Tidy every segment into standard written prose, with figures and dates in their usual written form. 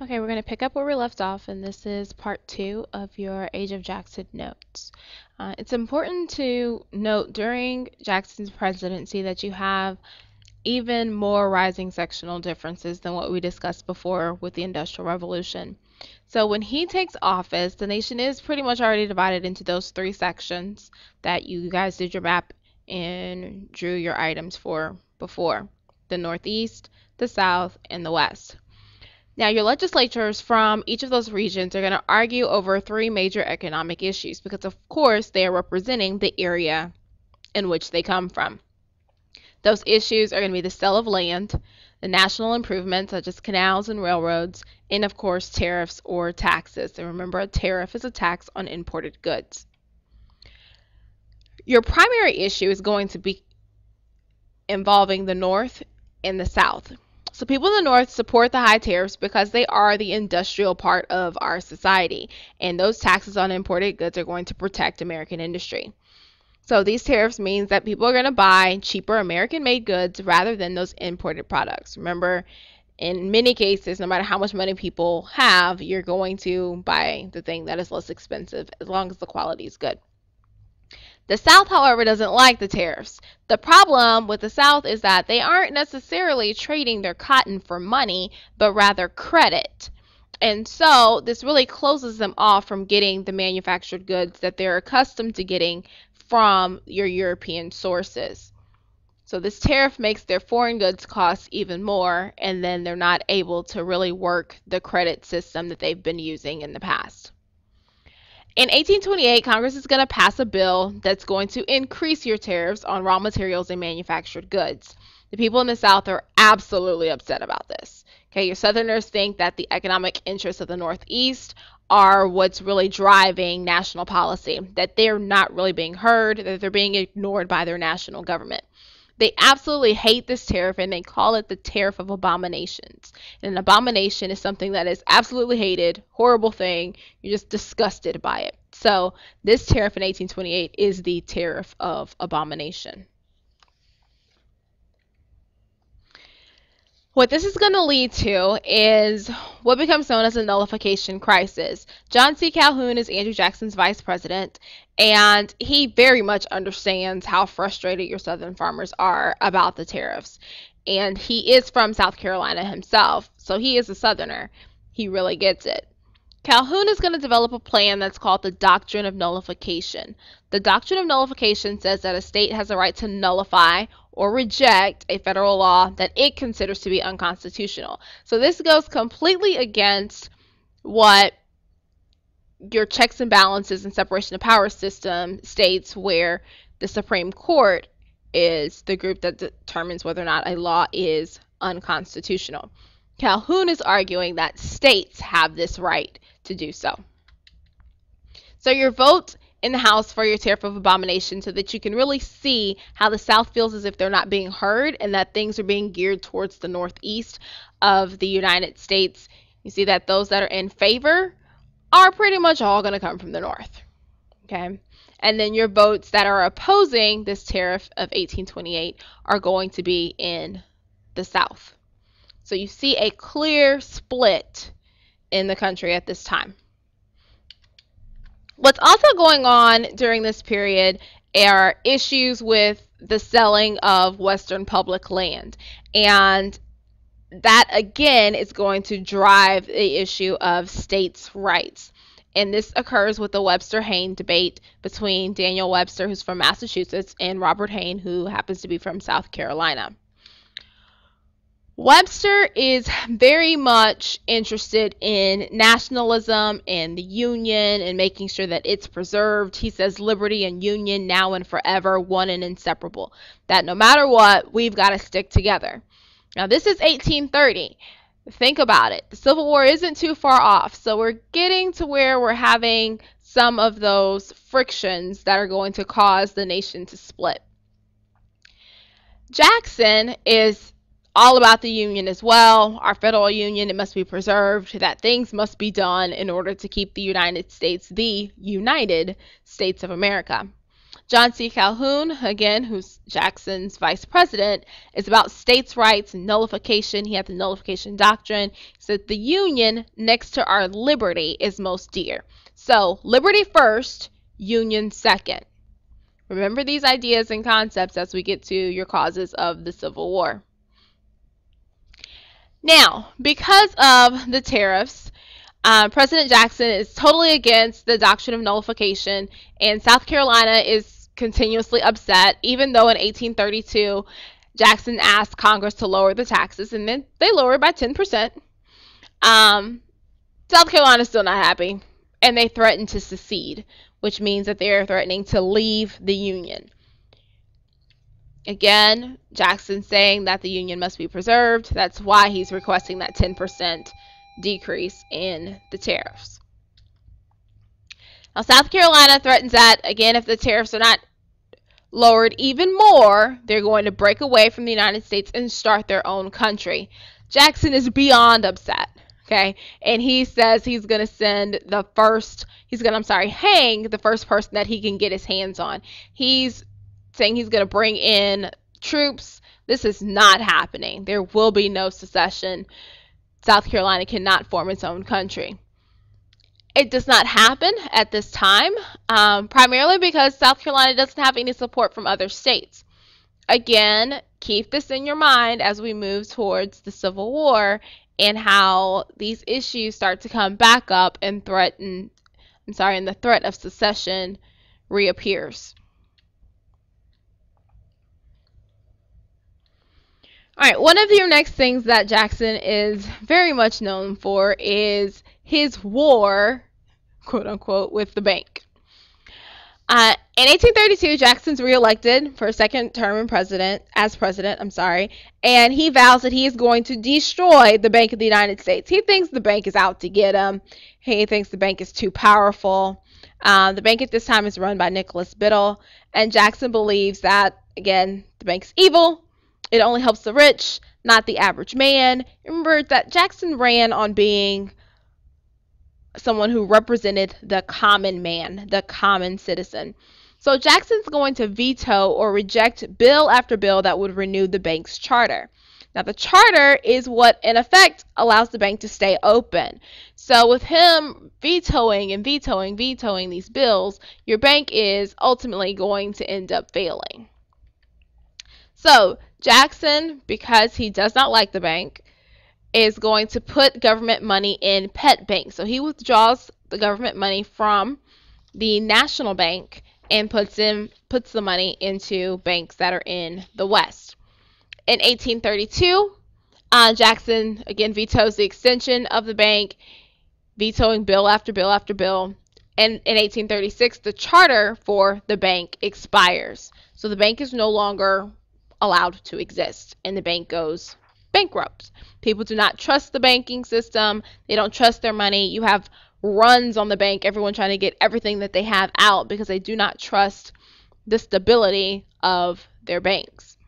Okay, we're going to pick up where we left off, and this is part 2 of your Age of Jackson notes. It's important to note during Jackson's presidency that you have even more rising sectional differences than what we discussed before with the Industrial Revolution. So when he takes office, the nation is pretty much already divided into those 3 sections that you guys did your map and drew your items for before: the Northeast, the South, and the West. Now, your legislatures from each of those regions are going to argue over 3 major economic issues because, of course, they are representing the area in which they come from. Those issues are going to be the sale of land, the national improvements such as canals and railroads, and, of course, tariffs or taxes. And remember, a tariff is a tax on imported goods. Your primary issue is going to be involving the North and the South. So people in the North support the high tariffs because they are the industrial part of our society, and those taxes on imported goods are going to protect American industry. So these tariffs means that people are going to buy cheaper American-made goods rather than those imported products. Remember, in many cases, no matter how much money people have, you're going to buy the thing that is less expensive as long as the quality is good. The South, however, doesn't like the tariffs. The problem with the South is that they aren't necessarily trading their cotton for money, but rather credit. And so this really closes them off from getting the manufactured goods that they're accustomed to getting from your European sources. So this tariff makes their foreign goods cost even more, and then they're not able to really work the credit system that they've been using in the past. In 1828, Congress is going to pass a bill that's going to increase your tariffs on raw materials and manufactured goods. The people in the South are absolutely upset about this. Okay, your Southerners think that the economic interests of the Northeast are what's really driving national policy, that they're not really being heard, that they're being ignored by their national government. They absolutely hate this tariff, and they call it the tariff of abominations. And an abomination is something that is absolutely hated, horrible thing. You're just disgusted by it. So this tariff in 1828 is the tariff of abomination. What this is going to lead to is what becomes known as a nullification crisis. John C. Calhoun is Andrew Jackson's vice president, and he very much understands how frustrated your Southern farmers are about the tariffs. And he is from South Carolina himself, so he is a Southerner. He really gets it. Calhoun is going to develop a plan that's called the Doctrine of Nullification. The Doctrine of Nullification says that a state has a right to nullify or reject a federal law that it considers to be unconstitutional. So this goes completely against what your checks and balances and separation of powers system states, where the Supreme Court is the group that determines whether or not a law is unconstitutional. Calhoun is arguing that states have this right to do so. So your vote in the House for your tariff of abomination, so that you can really see how the South feels as if they're not being heard and that things are being geared towards the Northeast of the United States. You see that those that are in favor are pretty much all going to come from the North. Okay? And then your votes that are opposing this tariff of 1828 are going to be in the South. So you see a clear split in the country at this time. What's also going on during this period are issues with the selling of Western public land. And that, again, is going to drive the issue of states' rights. And this occurs with the Webster-Hayne debate between Daniel Webster, who's from Massachusetts, and Robert Hayne, who happens to be from South Carolina. Webster is very much interested in nationalism and the Union and making sure that it's preserved. He says liberty and union now and forever, one and inseparable. That no matter what, we've got to stick together. Now this is 1830. Think about it. The Civil War isn't too far off. So we're getting to where we're having some of those frictions that are going to cause the nation to split. Jackson is all about the Union as well. Our federal Union, it must be preserved, that things must be done in order to keep the United States the United States of America. John C. Calhoun, again, who's Jackson's vice president, is about states' rights and nullification. He had the nullification doctrine. He said the Union next to our liberty is most dear. So liberty first, Union second. Remember these ideas and concepts as we get to your causes of the Civil War. Now, because of the tariffs, President Jackson is totally against the doctrine of nullification, and South Carolina is continuously upset, even though in 1832 Jackson asked Congress to lower the taxes, and then they lowered by 10%. South Carolina is still not happy, and they threaten to secede, which means that they're threatening to leave the Union. Again, Jackson saying that the Union must be preserved. That's why he's requesting that 10% decrease in the tariffs. Now, South Carolina threatens that, again, if the tariffs are not lowered even more, they're going to break away from the United States and start their own country. Jackson is beyond upset, okay? And he says he's going to hang the first person that he can get his hands on. He's saying he's going to bring in troops. This is not happening. There will be no secession. South Carolina cannot form its own country. It does not happen at this time, primarily because South Carolina doesn't have any support from other states. Again, keep this in your mind as we move towards the Civil War and how these issues start to come back up and the threat of secession reappears. Alright, one of your next things that Jackson is very much known for is his war, quote unquote, with the bank. In 1832, Jackson's reelected for a second term as president, and he vows that he is going to destroy the Bank of the United States. He thinks the bank is out to get him. He thinks the bank is too powerful. The bank at this time is run by Nicholas Biddle, and Jackson believes that, again, the bank's evil. It only helps the rich, not the average man. Remember that Jackson ran on being someone who represented the common man, the common citizen. So Jackson's going to veto or reject bill after bill that would renew the bank's charter. Now, the charter is what, in effect, allows the bank to stay open. So with him vetoing these bills, your bank is ultimately going to end up failing. So Jackson, because he does not like the bank, is going to put government money in pet banks. So he withdraws the government money from the national bank and puts the money into banks that are in the West. In 1832, Jackson again vetoes the extension of the bank, vetoing bill after bill after bill. And in 1836, the charter for the bank expires. So the bank is no longer allowed to exist, and the bank goes bankrupt. People do not trust the banking system. They don't trust their money. You have runs on the bank, everyone trying to get everything that they have out because they do not trust the stability of their banks.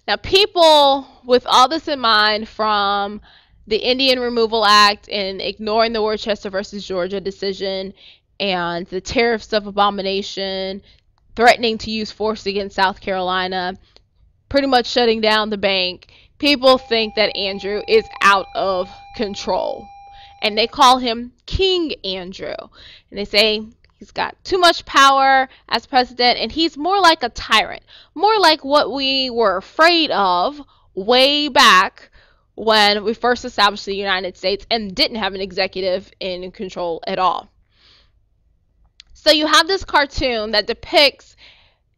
Now, people, with all this in mind, from the Indian Removal Act and ignoring the Worcester versus Georgia decision and the tariffs of abomination, threatening to use force against South Carolina, pretty much shutting down the bank, people think that Andrew is out of control. And they call him King Andrew. And they say he's got too much power as president, and he's more like a tyrant. More like what we were afraid of way back when we first established the United States and didn't have an executive in control at all. So you have this cartoon that depicts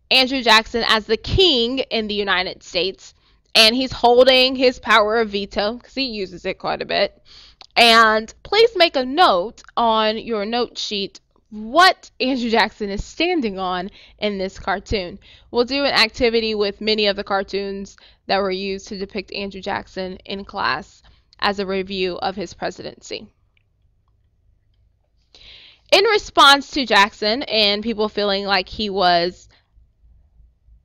Andrew Jackson as the king in the United States, and he's holding his power of veto because he uses it quite a bit. And please make a note on your note sheet what Andrew Jackson is standing on in this cartoon. We'll do an activity with many of the cartoons that were used to depict Andrew Jackson in class as a review of his presidency. In response to Jackson and people feeling like he was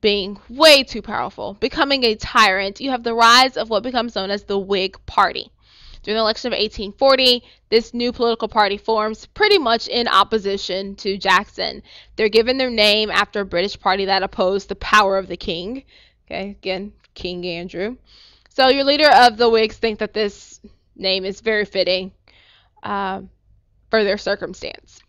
being way too powerful, becoming a tyrant, you have the rise of what becomes known as the Whig Party. During the election of 1840, this new political party forms pretty much in opposition to Jackson. They're given their name after a British party that opposed the power of the king. Okay, again, King Andrew. So your leader of the Whigs think that this name is very fitting for their circumstance.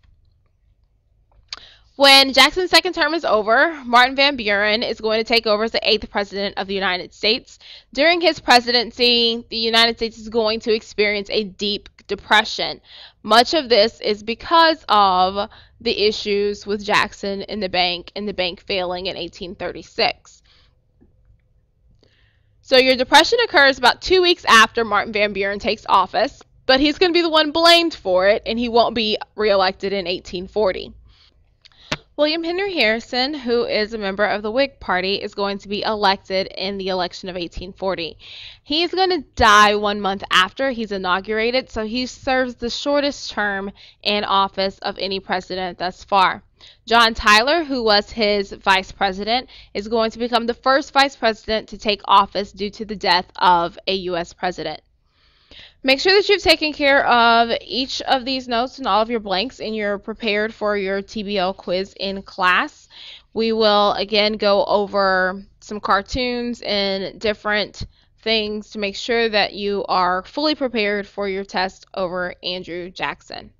When Jackson's second term is over, Martin Van Buren is going to take over as the 8th president of the United States. During his presidency, the United States is going to experience a deep depression. Much of this is because of the issues with Jackson and the bank failing in 1836. So your depression occurs about 2 weeks after Martin Van Buren takes office, but he's going to be the one blamed for it, and he won't be reelected in 1840. William Henry Harrison, who is a member of the Whig Party, is going to be elected in the election of 1840. He's going to die 1 month after he's inaugurated, so he serves the shortest term in office of any president thus far. John Tyler, who was his vice president, is going to become the first vice president to take office due to the death of a U.S. president. Make sure that you've taken care of each of these notes and all of your blanks and you're prepared for your TBL quiz in class. We will again go over some cartoons and different things to make sure that you are fully prepared for your test over Andrew Jackson.